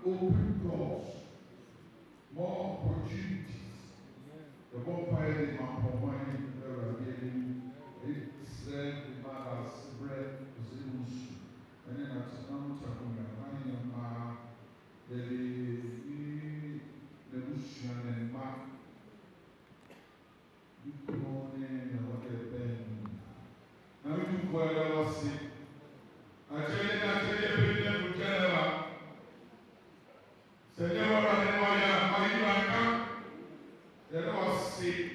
Open doors, more opportunities. The bonfire is Mampong Hemaa, it's the mother's bread, and then at some time, the Lucian and Mark, good morning, and what a pen. Now, you for our sick. I tell you, Senhor, aleluia, there was sick.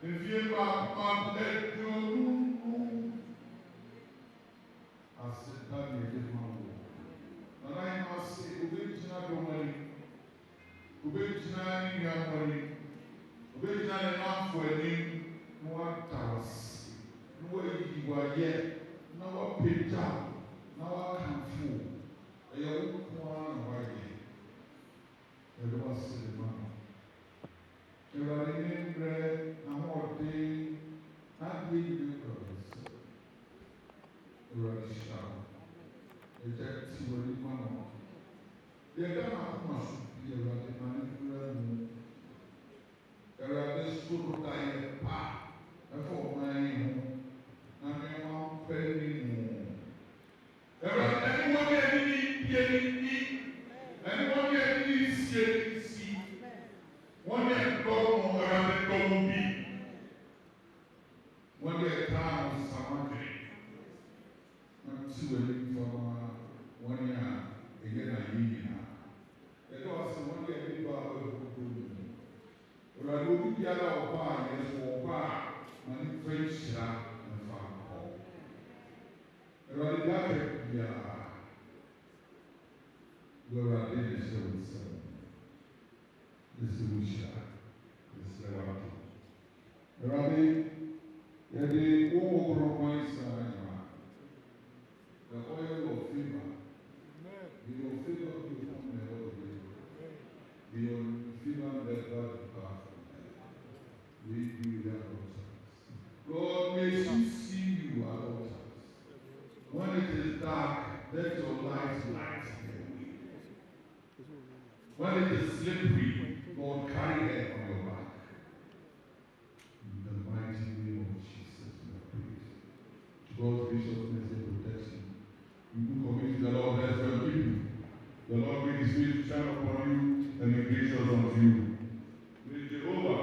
If you are let you, I said, that you did my work. And I must say, Ubejina Domani, Ubejina Yamari, Ubejina Nam for a name, no one tawas, no way you are yet, no one picked up, no one can fool. I have one away. Everyone said the man. Everybody bread, no more day, not being because everybody shout. Eject you when you come on. They don't have much to be everybody manipulating. Everybody stood by the path. And for my home, and my mom penny. Everyone see. One day go around the go be. One day town Samantha. Not two for 1 year again a year. It was one day people but I will be out of bar, yes, for bar, and French and farm. Where are they? This is Wisha. This is Lewatu. Rabbi, the oil points the oil of favor. The favor you from the Lord. The favor that God we do that. Lord, may she see you at all times. When it is dark, let your light light the way. When it is slippery, Lord, carry her on your back. In the mighty name of Jesus, we pray. God's gracious mercy and protection. We do commit the Lord bless your people. The Lord may his face shine upon you and be gracious unto you. May Jehovah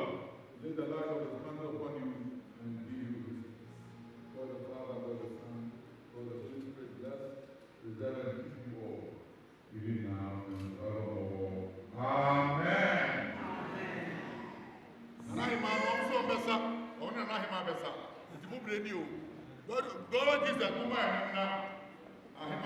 let the light of the candle upon you and be you. God the Father, God the Son, God the Holy Spirit, bless, preserve, and keep you all, even now and forevermore. Amen. God is a woman now. I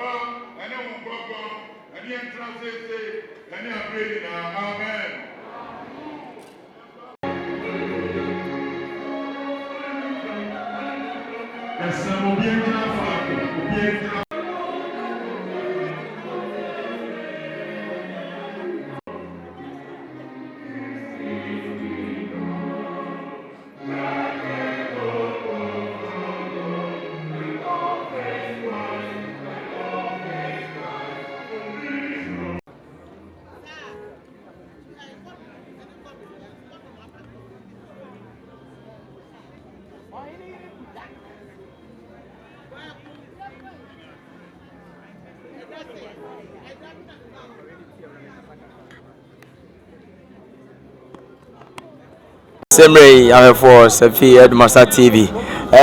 and then and the entrance say, and they are praying now. Amen. Semre for Safi Adumasa TV.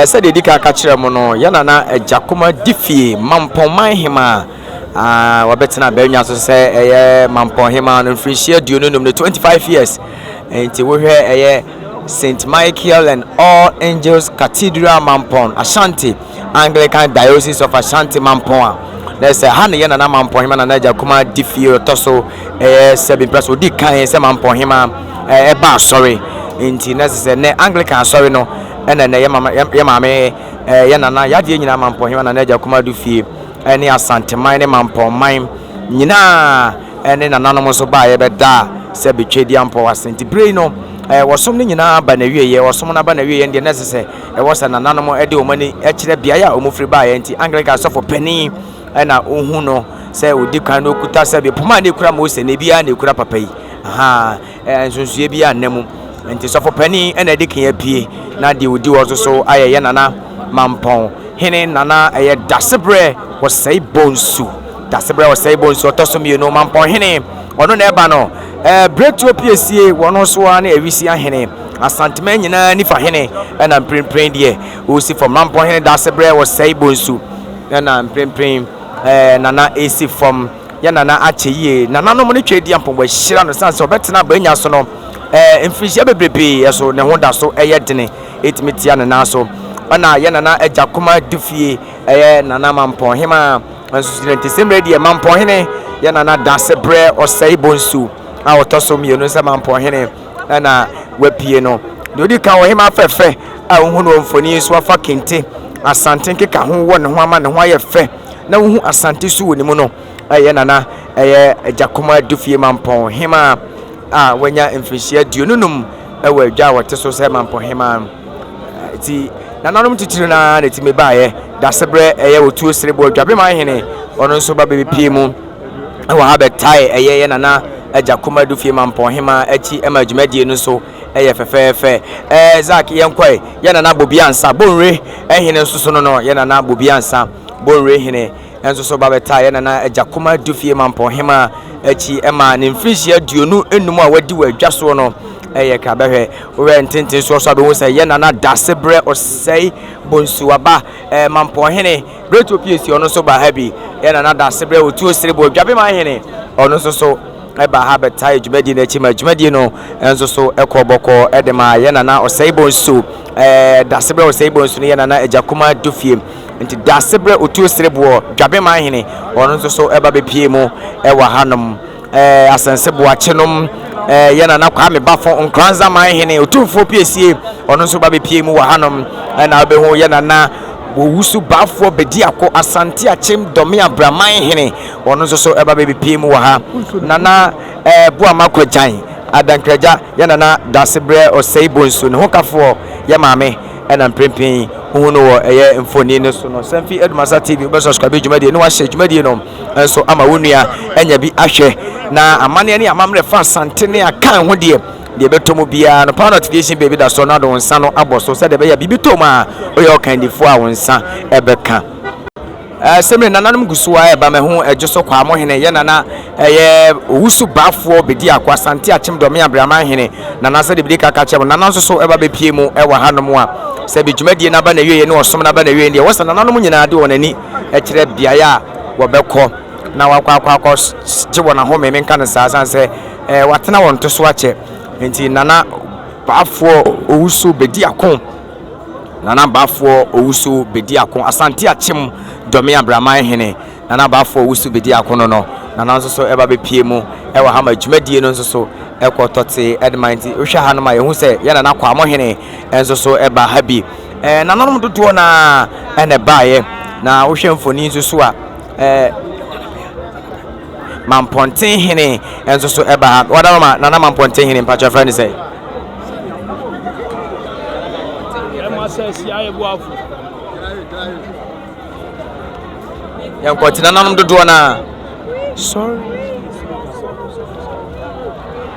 Said the Dika Catcher Mono, Yanana, a Jacoma Diffie, Mampong Hemaa. Wabetina Benya to say, Mampong Hemaa and free share Dunum the 25 years. And to hear St. Michael and All Angels Cathedral Mampong, Asante, Anglican Diocese of Asante Mampong. There's a hand Yanana Mampong Hemaa and Jacoma Diffie or Tosso, 7 plus with Dika and Mampong Hemaa, sorry. Inti necessary Anglican sorry no and then yamame yanana yadie nyina Mampong Hemaa na Jakuma du fie ene Asante mine Mampong mine nyina ene nananom so ba ye beda se betwedi ampo Asante bre no wosom ni nyina ba na wie ye wosom na ba na wie ye ndie necessary wosa nananom ede omani ekire bia ya omofri ba ye nti Anglican so for penny na ohu no se odi kan no kuta se be poma na ekura mo se ne bia na ekura papa yi aha nsonsuye bia nemu nti so for penny and edikan apie na de odi wo so aye nana Mampong hene nana aye dasebre wo sei bonsu otosomi no Mampong hene ono na eba no bretu piesie wono so na ewisi ahene Asante man nyina nifa hene na mprempren de o si from Mampong hene dasebre wo sei bonsu na mprempren nana esi from ya nana acheye nana no mo ne twedi ampon wa hira no sanse obetena ba nya so no infrisia bebrebe eso ne ho da so dene etimitia ne na so ona ye nana Jakuma dufie nana Mampong Hemaa anso Semre de Mampong hene ye nana dasebre osai bonsu a otoso mi no se Mampong hene na wapie no de odi kan Hemaa fefe a hu no mfoni so afa kente Asante nkeka ho wo ne ho ama ne ho aye fe na hu Asante su woni mu no ye nana Jakuma dufie Mampong Hemaa wanya infrisia dununum ewa dwa wote so se Mampong Hemaa ti nananom titiri na ti me baaye dasebre wotu osrebo dwabe ma hene ono so ba bepie mu ewa ha betai ye nana Jakuma dufie Mampong Hemaa achi ema dwumadie no so fefefe Zak yenkoi ye nana bobiansa bonre hene nso so no ye nana bobiansa bonre hene enso so ba betai ye nana Jakuma dufie Mampong Hemaa achi ema ne mfrisia duonu enum a wadi wa adwaso no ka behwe we ntintin so so be wo say ye nana dasebre osei bonsu aba Mampong hene breto piesi ono so ba habi ye nana dasebre otu osrebo dwabe ma hene ono so eba ha betai dwumadi na chima dwumadi no enso so ekoboko edema ye nana osei bonsu dasebre osei bonsu ne ye nana Jakuma dufie nti dasebre otu osrebo dwabe ma hene ono so eba be pie mu ewa hanom asansebo achenom ye nana Kwame bafo nkranza ma hene otumfo piesie ono so ba be pie mu wa hanom na be ho ye nana wusu bafo bedi akọ Asante achem domi abraman hene ono so eba be pie mu wa ha nana bua makwajan adankraja ye nana dasebre osei bonsu ne hokafo ye maame na mprempin hu no wo mfoni ne so no Safi Adumasa TV be subscribe dwumadie no wa share dwumadie no enso ama wonua enya bi ahwe na amane ne amamre fa Asante ne akan ho de betomo bia no power notification baby da so na do nsa no aboso se de be ya bibitomo a oye okandifo a wonsa ebeka Semre nananom gusuwa eba me ho ejoso kwa mo hene ye nana owusu bafo bedi akwa Asante achem domi abraman hene nana se de bi kaka chem nana nso so eba be pie mu ewa hanom a se bi dwumadie na ba na wiye ne osom na ba na wiye ne wosa nananom nyina de wonani ekire bia ya wo beko na wakwa je wona ho me nka ne sa se watena won to so ache enti nana bafo owusu bedi akon nana bafo owusu bedi akon Asante achem domi abraman hene nana abafo wusu bedi akono no nana nso so eba be pie mu e wa ha ma dwumadie no nso so e kotote edmanti ohwe ha no ma yehu se ye nana kwa amohene enso so eba ha bi nananom dodo na ene baaye na ohwe mfoni nso so a Mamponten hene enso so eba ha wada ma nana Mamponten hene mpacha friend say yang kwati nananom dodo na sorry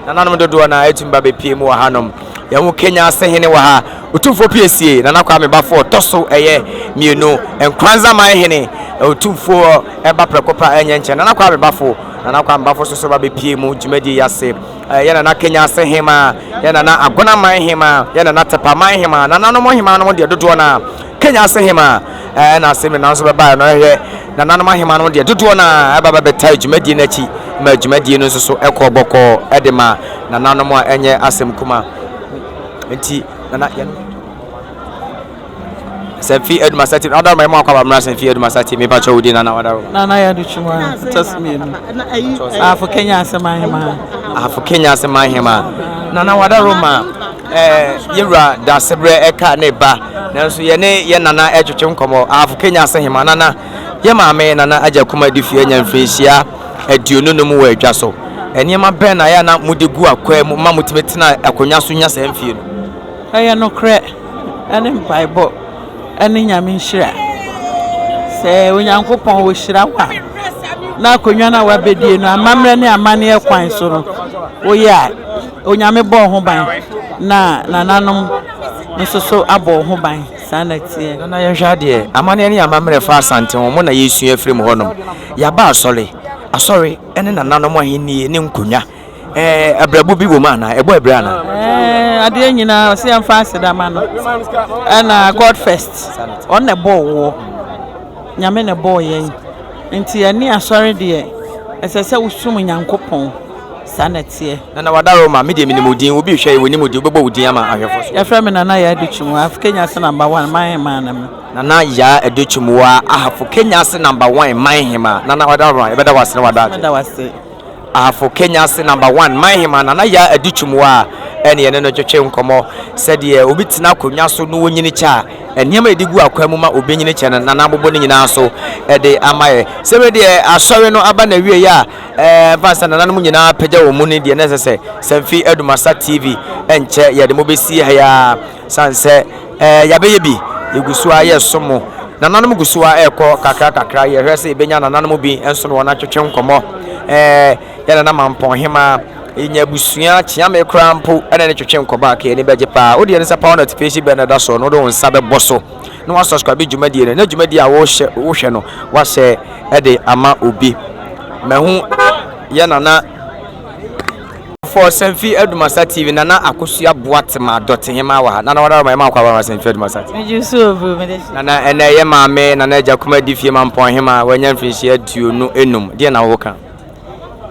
nananom dodo na etumba be pie mu wa hanom yahu Kenya asehene wa ha otumfo PSA nana kwa me bafo toso eye mienu enkranza man hene otumfo eba prekopa enye nche nana kwa me bafo so ba be pie mu dwumadi yase yana na Kenya asehema yana na agona man hema yana na tepa man hema nananom hema no de dodo na Kenya asehema na aseme na so be ba no hwe nananom hema no de dodo na eba be tai dwumadi na chi ma dwumadi no so ekoboko edema nananom a enye asem kuma enti nana yan Senfi Adumasa TV other my mom kwa bamra Senfi Adumasa TV me pacho wudi nana wada nana ya duchuma tasmi afu Kenya asema hema nana wada Roma yewra da sebre eka ne ba nanso ye nana etwetwe nkomo afu Kenya asema nana ye maame nana aja kuma difie nya mfehia aduonu no mu wa adwa so eniema ben na ya na mudegu akwa mu ma mutimetina akonya so nya sanfie no aya no kre ene bible ene nyame nhira se onyankopon wo hira wa na akonya na wa bedie no amamre ne amane ekwan so no oya onyame bo ho ban na nananom nsoso abo ho ban sanatie na ya hwade amane ne amamre fa asante ho mo na yesu afiri mu honom ya ba asori ene nananom ahini ne nkonya abrabu bi wo mana ebo abra na ade nyina o se amfa asedama no na God first on ne bo wo nyame ne bo yen nti ani asori de esese usum nyankopon sanatie na wadaro ma media minimudin obi hwe woni mudi obebo wudin ama ahwefo so ya frame nana ya aduchum af Kenya se number 1 man man nana ya aduchum wa ahafu Kenya se number 1 man hema nana wadaro ebeda wase wada wase ahafu Kenya se number 1 man hema nana ya aduchum wa ene no twetwe nkomo sede obi tina konwa so no wonyini cha eniam edigu akwamu ma obenyini cha nana abobo ni nyina so ede amaye sebe de asori no aba na wie ya fasa nana no nyina pagya wo mu ni de na sese Senfi Adumasa TV enche ye de mobesi ha ya sanse yabeye bi egusua ye somo nana no gusua eko kakra ye hwese ebenya nana no bi enso no na twetwe nkomo ya na Mampong Hemaa inya busua chiame krampo ene ne twetwe nkoba ka ene beje pa odi ene sapa notification be na da so no do nsa be boso no wa subscribe dwumadi ne na dwumadi a wo hwe no wa hye ede ama obi mehu ye nana for Senfi Adumasa TV nana akosua boatema .hema wa nana wada ma ma kwa ba Senfi Adumasa TV nana ene ye maame nana ja kuma difie Mampong Hemaa wanya mfinhia aduonu enum de na wo kan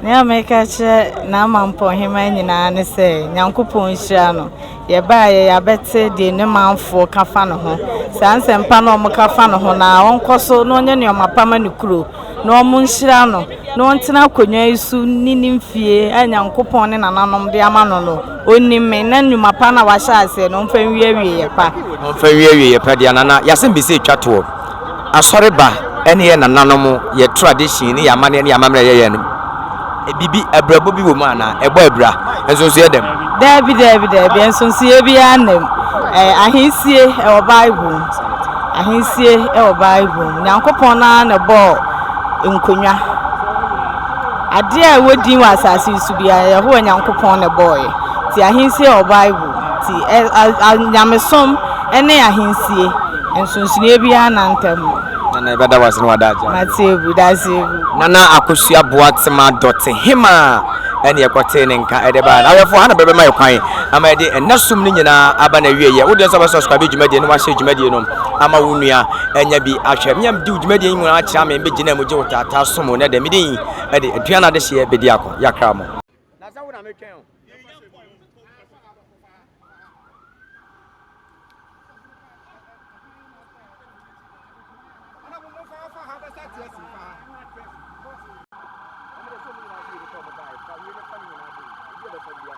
ne ameka che na Mampong Hemaa nyina ne se nyankopon hia no ye ba ye abete de ne manfo kafa no ho sanse mpa no mo kafa no ho na wonkoso no nye ne omapama ne kuro no mo nhira no no ntina konwa isu nini mfie anyankopon ne nananom de ama no no onime na numapa na wa sha ase no mfa wie ye pa de nana yasem bi se twato asori ba ene ye nananom ye tradition ne yamane ne yamamre ye no bibi abrabo bi wo mu ana ebo abra ensonso ye dem dabi ensonso ye bi anem ahinsie e o bible nyankopon na ne bo nkonwa ade a wodi wa asase su bia ye ho nyankopon ne boy ti ahinsie o bible ti nyamesom ene ahinsie ensonso ye bi anantem nana ebeda wasene wadaja matebu dasebu nana akosua boatema .hema ene ekote ne nka edeba na awefo hana bebe mai kwan ama ede enasum ni nyina aba na wie ye wode so ba subscribe dwumadi no wa share dwumadi no ama wonua enya bi ahwe nyam di dwumadi mu na akira me begina mu je wotata som ne de medin ede aduana de hye bedi akọ yakra mo na sa wo na metwen from the guy. But we're not coming in. You're the first one.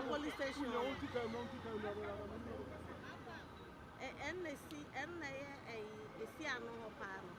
Police station. And they see, and they see, I know her partner.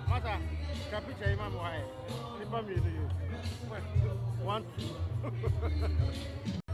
Mata, capiche imam wae. Ni pamili yo. 1 2